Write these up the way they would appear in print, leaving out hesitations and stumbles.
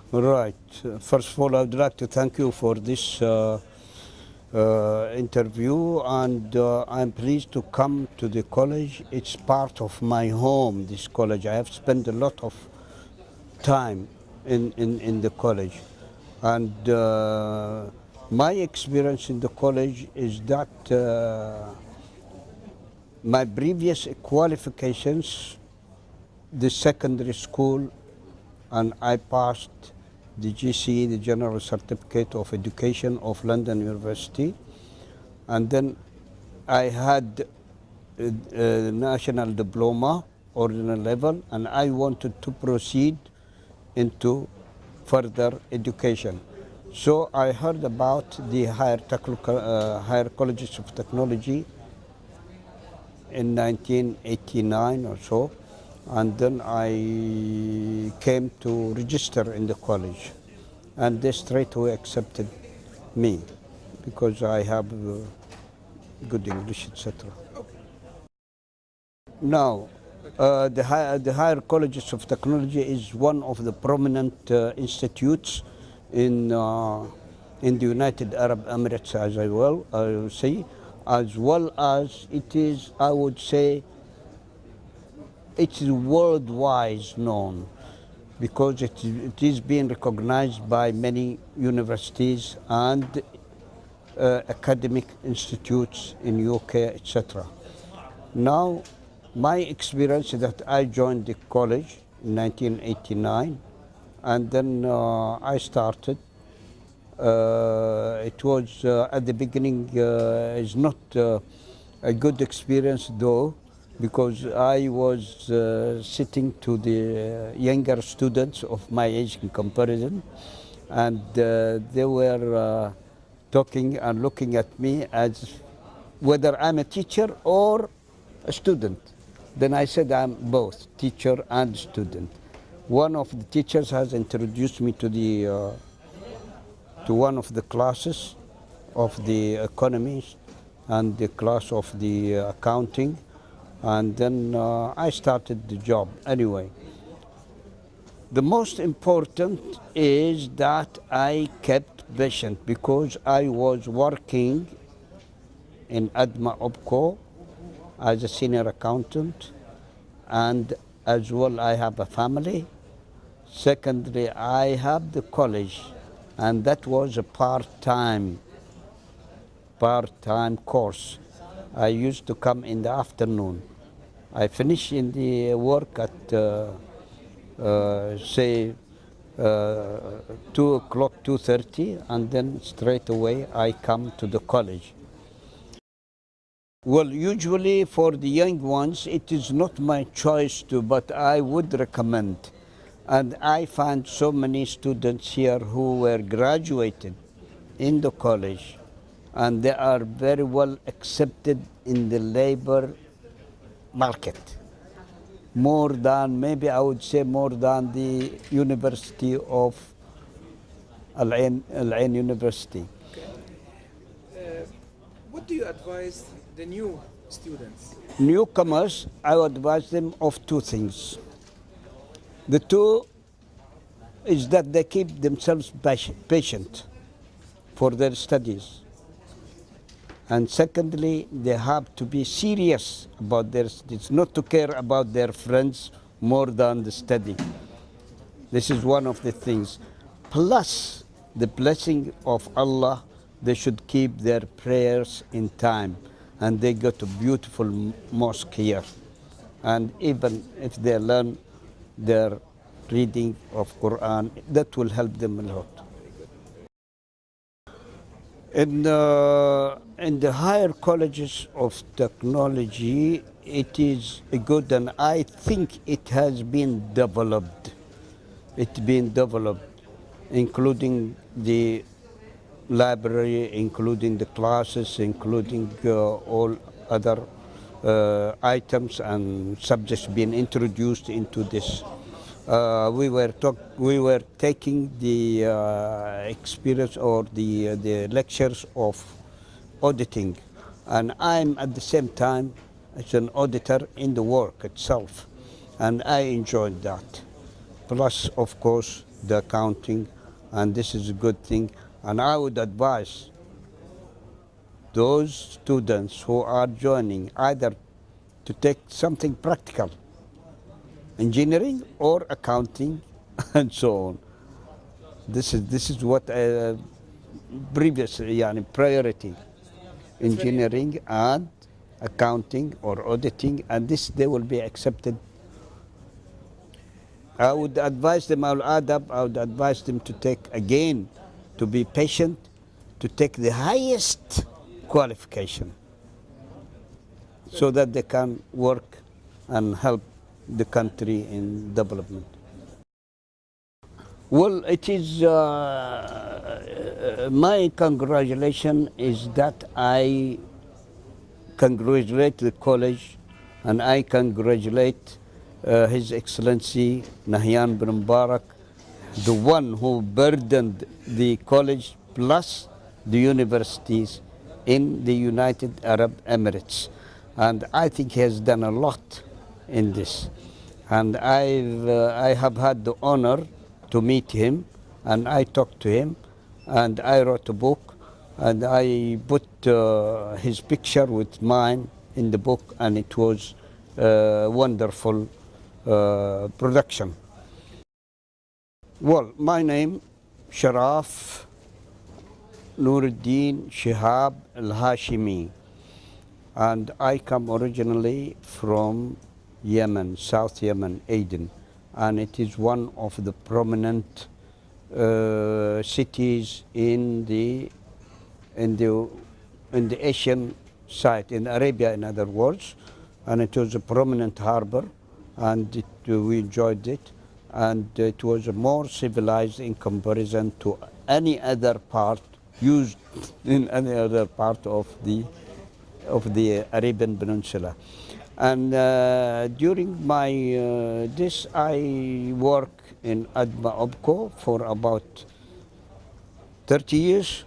Right. First of all, I would like to thank you for this interview, and I'm pleased to come to the college. It's part of my home, this college. I have spent a lot of time in the college. And my experience in the college is that my previous qualifications, the secondary school, and I passed the GCE, the General Certificate of Education of London University, and then I had a national diploma, ordinary level, and I wanted to proceed into further education. So I heard about the higher colleges of technology in 1989 or so, and then I came to register in the college, and they straight away accepted me because I have good English, etc. Now, the higher colleges of technology is one of the prominent institutes in the United Arab Emirates, as I will say, as well as it is, I would say, it's worldwide known because it is being recognized by many universities and academic institutes in UK, etc. Now, my experience is that I joined the college in 1989, and then I started. It was at the beginning is not a good experience though, because I was sitting to the younger students of my age in comparison, and they were talking and looking at me as whether I'm a teacher or a student. Then I said I'm both, teacher and student. One of the teachers has introduced me to the to one of the classes of the economies and the class of the accounting, and then I started the job anyway. The most important is that I kept patient because I was working in ADMA OPCO as a senior accountant, and as well I have a family. Secondly, I have the college, and that was a part-time course. I used to come in the afternoon. I finish in the work at say 2 o'clock, 2:30, and then straight away I come to the college. Well, usually for the young ones, it is not my choice to, but I would recommend. And I found so many students here who were graduated in the college, and they are very well accepted in the labor market. More than, maybe I would say more than the University of Al-Ain University. What do you advise the new students? Newcomers, I would advise them of two things. The two is that they keep themselves patient for their studies. And secondly, they have to be serious about their studies, not to care about their friends more than the study. This is one of the things. Plus, the blessing of Allah, they should keep their prayers in time. And they go to beautiful mosque here. And even if they learn their reading of Quran, that will help them a lot. In the higher colleges of technology, it is good, and I think it has been developed. It's been developed, including the library, including the classes, including all other items and subjects being introduced into this. We were taking the experience or the lectures of auditing, and I'm at the same time as an auditor in the work itself, and I enjoyed that. Plus, of course, the accounting, and this is a good thing. And I would advise those students who are joining either to take something practical, engineering or accounting, and so on. This is what previous priority, engineering and accounting or auditing, and this they will be accepted. I would advise them, I would advise them to take again, to be patient, to take the highest qualification so that they can work and help the country in development. Well, it is my congratulation is that I congratulate the college and I congratulate His Excellency Nahyan bin Mubarak, the one who burdened the college plus the universities in the United Arab Emirates. And I think he has done a lot in this. And I have had the honor to meet him, and I talked to him, and I wrote a book, and I put his picture with mine in the book, and it was a wonderful production. Well, my name, Sharaf Noureddine Shihab al-Hashemi, and I come originally from Yemen, South Yemen, Aden, and it is one of the prominent cities in the Asian side, in Arabia, in other words, and it was a prominent harbor, and we enjoyed it, and it was more civilized in comparison to any other part used in any other part of the Arabian Peninsula. And during my this, I work in ADMA OBCO for about 30 years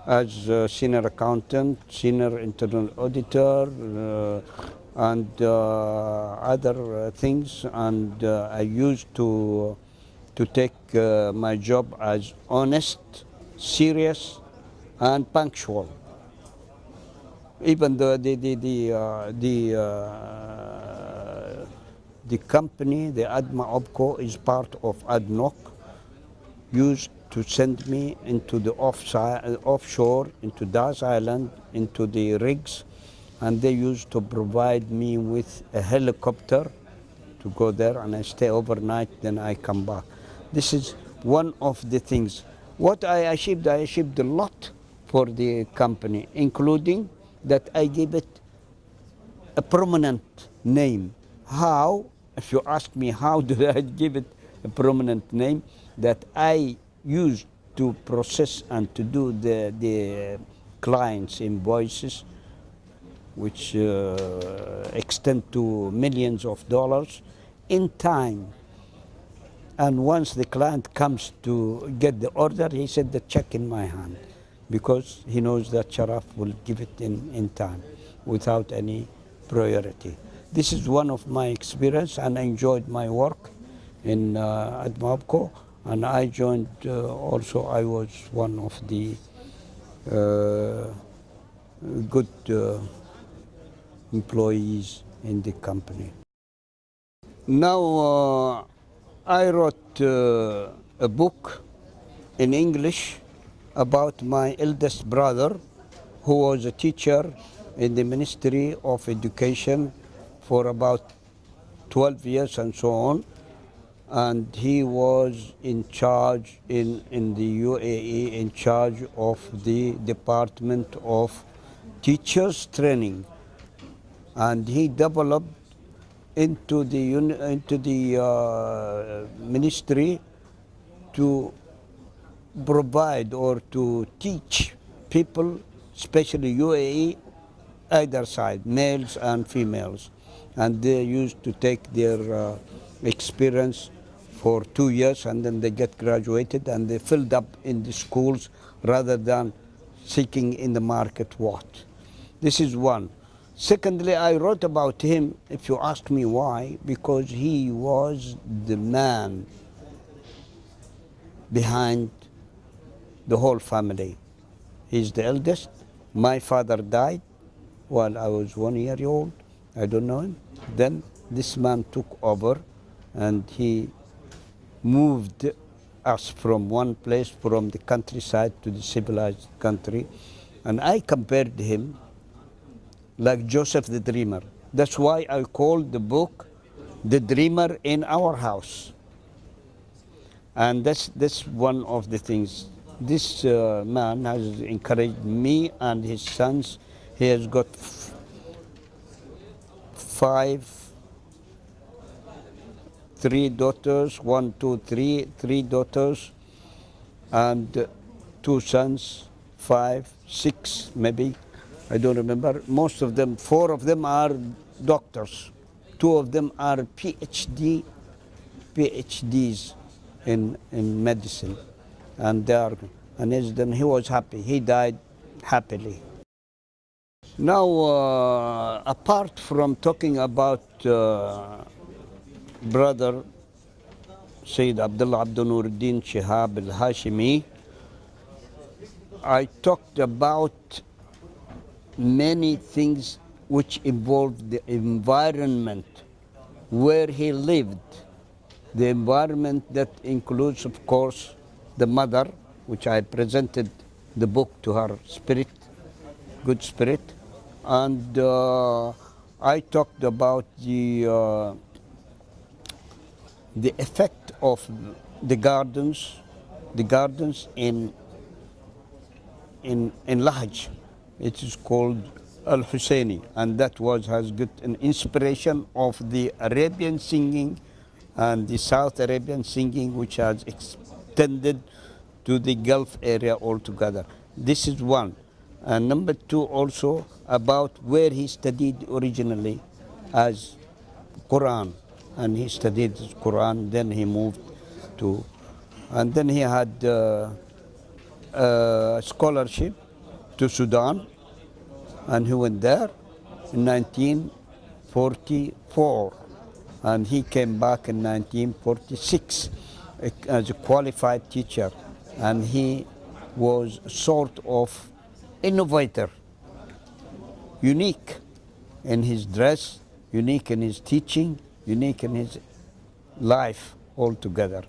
as a senior accountant, senior internal auditor, and other things. And I used to take my job as honest, serious, and punctual. Even the company, the ADMA OBCO, is part of ADNOC, used to send me into the offshore, into Das Island, into the rigs, and they used to provide me with a helicopter to go there, and I stay overnight, then I come back. This is one of the things. What I achieved a lot for the company, including that I gave it a prominent name. How, if you ask me how did I give it a prominent name, that I used to process and to do the clients' invoices, which extend to millions of dollars, in time. And once the client comes to get the order, he said, the check in my hand, because he knows that Sharaf will give it in time without any priority. This is one of my experience, and I enjoyed my work in ADMA OBCO, and I joined also, I was one of the good employees in the company. Now I wrote a book in English about my eldest brother, who was a teacher in the Ministry of Education for about 12 years and so on, and he was in charge in the UAE, in charge of the Department of Teachers Training, and he developed into the ministry to provide or to teach people, especially UAE, either side, males and females, and they used to take their experience for 2 years, and then they get graduated, and they filled up in the schools rather than seeking in the market what. This is one. Secondly, I wrote about him, if you ask me why, because he was the man behind the whole family. He's the eldest. My father died while I was 1 year old. I don't know him. Then this man took over and he moved us from one place, from the countryside to the civilized country. And I compared him like Joseph the Dreamer. That's why I called the book The Dreamer in Our House. And that's one of the things. This man has encouraged me and his sons. He has got three daughters, three daughters, and two sons, 5, 6 maybe, I don't remember. Most of them, 4 of them are doctors. 2 of them are PhDs in medicine. And then he was happy. He died happily. Now, apart from talking about brother Sayyid Abdullah Abdul Noureddine Shihab al-Hashemi, I talked about many things which involved the environment where he lived. The environment that includes, of course, the mother, which I presented the book to her spirit, good spirit, and I talked about the effect of the gardens in Lahj. It is called al-Husseini, and that has got an inspiration of the Arabian singing and the South Arabian singing, which has extended to the Gulf area altogether. This is one. And number 2, also about where he studied originally as Quran. And he studied Quran, then he moved to, and then he had a scholarship to Sudan, and he went there in 1944, and he came back in 1946 as a qualified teacher, and he was sort of innovator, unique in his dress, unique in his teaching, unique in his life altogether.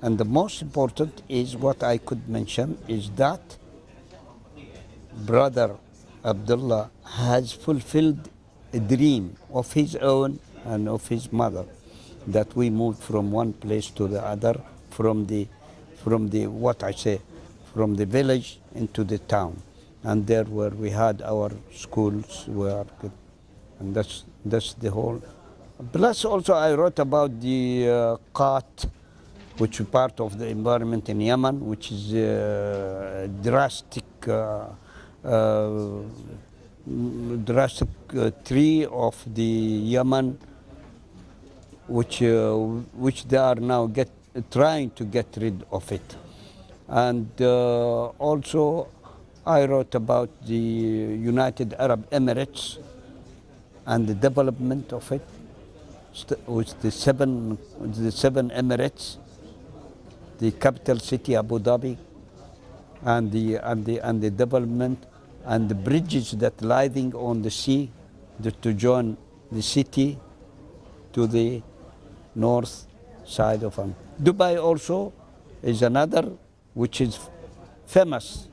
And the most important is what I could mention is that brother Abdullah has fulfilled a dream of his own and of his mother, that we moved from one place to the other, from the village into the town, and there where we had our schools were good, and that's the whole. Plus also I wrote about the Qat, which is part of the environment in Yemen, which is drastic tree of the Yemen, which they are now trying to get rid of it. And also I wrote about the United Arab Emirates and the development of it, with the seven Emirates, the capital city Abu Dhabi, and the development and the bridges that lying on the sea to join the city to the north side of them. Dubai also is another which is famous.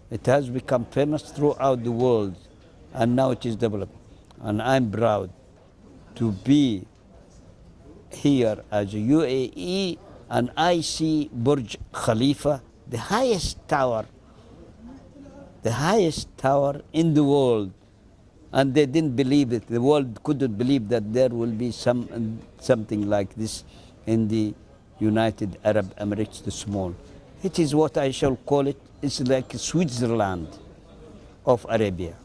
It has become famous throughout the world, and now it is developed. And I'm proud to be here as a UAE, and I see Burj Khalifa, the highest tower in the world, and they didn't believe it. The world couldn't believe that there will be something like this in the United Arab Emirates, the small. It is what I shall call it. It's like Switzerland of Arabia.